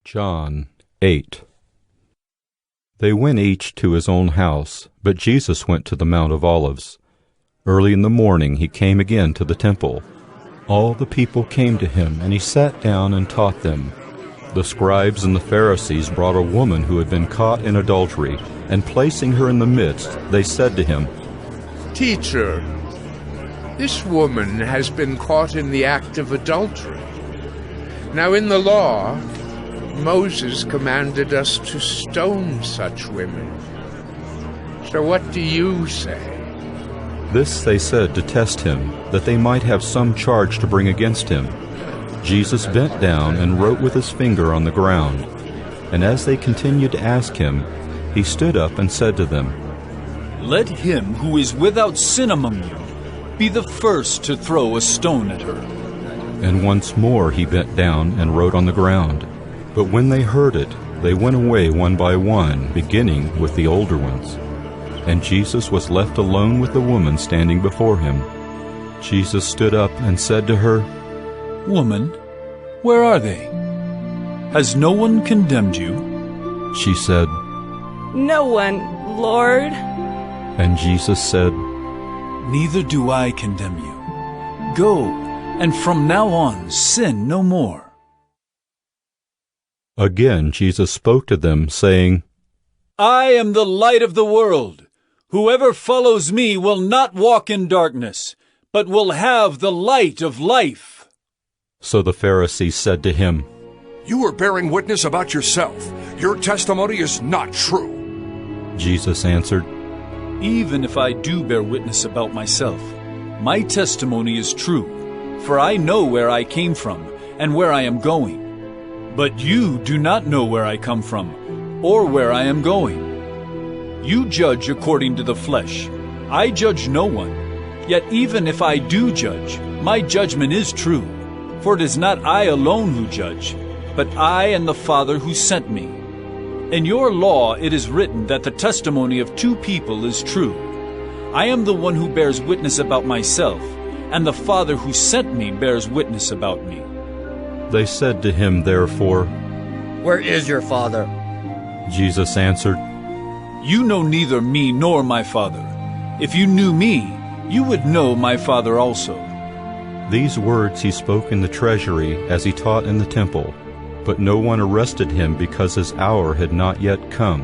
John 8. They went each to his own house, but Jesus went to the Mount of Olives. Early in the morning he came again to the temple. All the people came to him, and he sat down and taught them. The scribes and the Pharisees brought a woman who had been caught in adultery, and placing her in the midst, they said to him, "Teacher, this woman has been caught in the act of adultery. Now in the law, Moses commanded us to stone such women. So what do you say?" This they said to test him, that they might have some charge to bring against him. Jesus bent down and wrote with his finger on the ground. And as they continued to ask him, he stood up and said to them, "Let him who is without sin among you be the first to throw a stone at her." And once more he bent down and wrote on the ground. But when they heard it, they went away one by one, beginning with the older ones. And Jesus was left alone with the woman standing before him. Jesus stood up and said to her, "Woman, where are they? Has no one condemned you?" She said, "No one, Lord." And Jesus said, "Neither do I condemn you. Go, and from now on sin no more." Again Jesus spoke to them, saying, "I am the light of the world. Whoever follows me will not walk in darkness, but will have the light of life." So the Pharisees said to him, "You are bearing witness about yourself. Your testimony is not true." Jesus answered, "Even if I do bear witness about myself, my testimony is true, for I know where I came from and where I am going. But you do not know where I come from or where I am going. You judge according to the flesh. I judge no one. Yet even if I do judge, my judgment is true. For it is not I alone who judge, but I and the Father who sent me. In your law it is written that the testimony of two people is true. I am the one who bears witness about myself, and the Father who sent me bears witness about me." They said to him therefore, "Where is your Father?" Jesus answered, "You know neither me nor my Father. If you knew me, you would know my Father also." These words he spoke in the treasury as he taught in the temple. But no one arrested him because his hour had not yet come.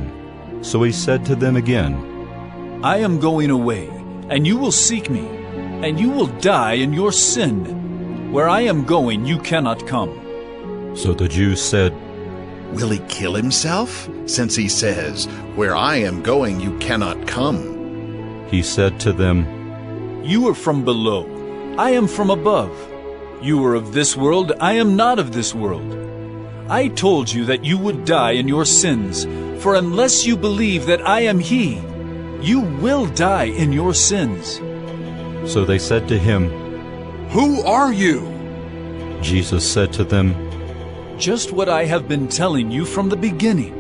So he said to them again, "I am going away, and you will seek me, and you will die in your sin. Where I am going, you cannot come." So the Jews said, "Will he kill himself, since he says, 'Where I am going, you cannot come'?" He said to them, "You are from below. I am from above. You are of this world. I am not of this world. I told you that you would die in your sins, for unless you believe that I am He, you will die in your sins." So they said to him, "Who are you?" Jesus said to them, "Just what I have been telling you from the beginning.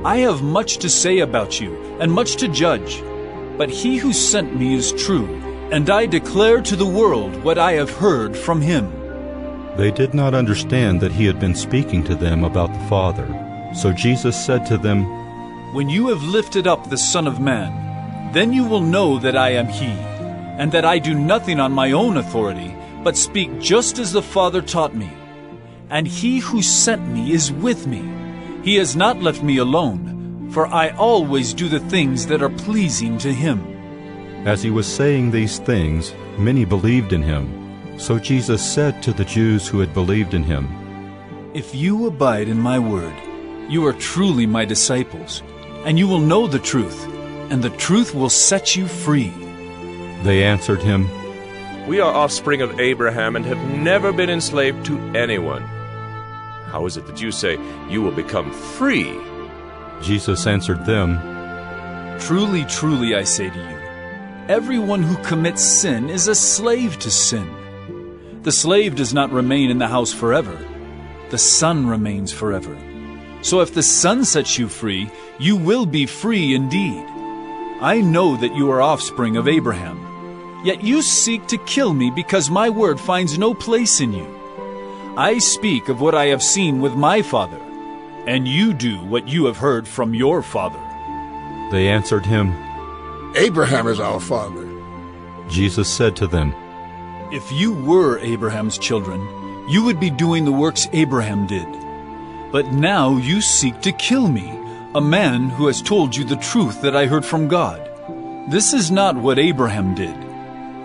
I have much to say about you, and much to judge. But He who sent me is true, and I declare to the world what I have heard from Him." They did not understand that he had been speaking to them about the Father. So Jesus said to them, "When you have lifted up the Son of Man, then you will know that I am He, and that I do nothing on my own authority, but speak just as the Father taught me. And He who sent me is with me. He has not left me alone, for I always do the things that are pleasing to Him." As he was saying these things, many believed in him. So Jesus said to the Jews who had believed in him, "If you abide in my word, you are truly my disciples, and you will know the truth, and the truth will set you free." They answered him, "We are offspring of Abraham and have never been enslaved to anyone. How is it that you say you will become free?" Jesus answered them, "Truly, truly, I say to you, everyone who commits sin is a slave to sin. The slave does not remain in the house forever. The Son remains forever. So if the Son sets you free, you will be free indeed. I know that you are offspring of Abraham. Yet you seek to kill me because my word finds no place in you. I speak of what I have seen with my Father, and you do what you have heard from your father." They answered him, "Abraham is our father." Jesus said to them, "If you were Abraham's children, you would be doing the works Abraham did. But now you seek to kill me, a man who has told you the truth that I heard from God. This is not what Abraham did.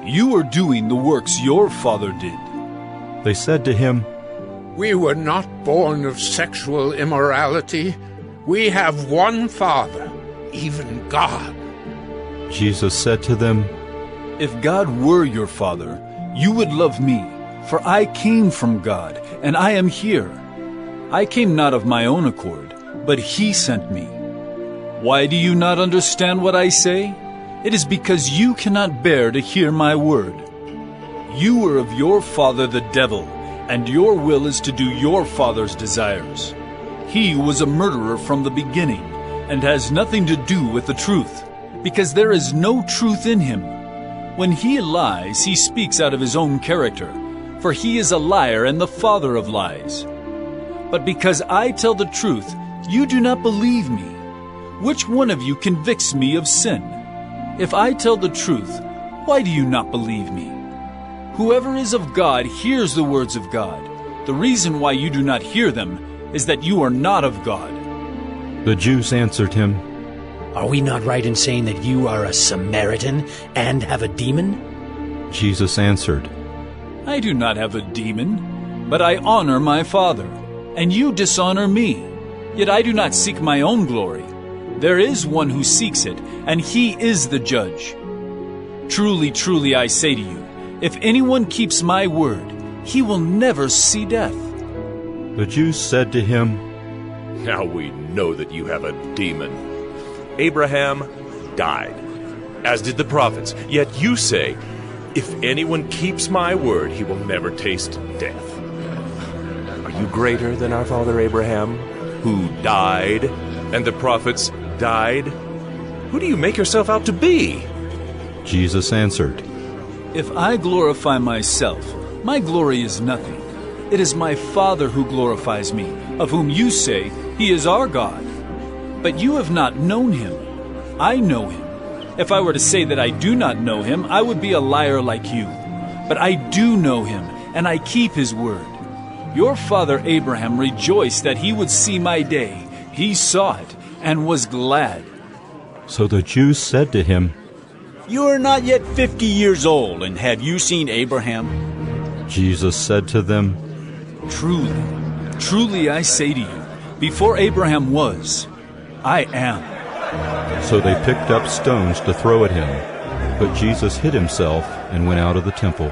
You are doing the works your father did." They said to him, We were not born of sexual immorality. We have one Father, even God. Jesus said to them, "If God were your father, you would love me, for I came from God, and I am here. I came not of my own accord, but He sent me. Why do you not understand what I say? It is because you cannot bear to hear my word. You are of your father the devil, and your will is to do your father's desires. He was a murderer from the beginning, and has nothing to do with the truth, because there is no truth in him. When he lies, he speaks out of his own character, for he is a liar and the father of lies. But because I tell the truth, you do not believe me. Which one of you convicts me of sin? If I tell the truth, why do you not believe me? Whoever is of God hears the words of God. The reason why you do not hear them is that you are not of God." The Jews answered him, "Are we not right in saying that you are a Samaritan and have a demon?" Jesus answered, "I do not have a demon, but I honor my Father, and you dishonor me. Yet I do not seek my own glory. There is one who seeks it, and he is the judge. Truly, truly, I say to you, if anyone keeps my word, he will never see death." The Jews said to him, "Now we know that you have a demon. Abraham died, as did the prophets. Yet you say, if anyone keeps my word, he will never taste death. Are you greater than our father Abraham, who died, and the prophets died? Who do you make yourself out to be?" Jesus answered, "If I glorify myself, my glory is nothing. It is my Father who glorifies me, of whom you say, He is our God. But you have not known Him. I know Him. If I were to say that I do not know Him, I would be a liar like you. But I do know Him, and I keep His word. Your father Abraham rejoiced that he would see my day. He saw it, and was glad." So the Jews said to him, "You are not yet 50 years old, and have you seen Abraham?" Jesus said to them, "Truly, truly I say to you, before Abraham was, I am." So they picked up stones to throw at him. But Jesus hid himself and went out of the temple.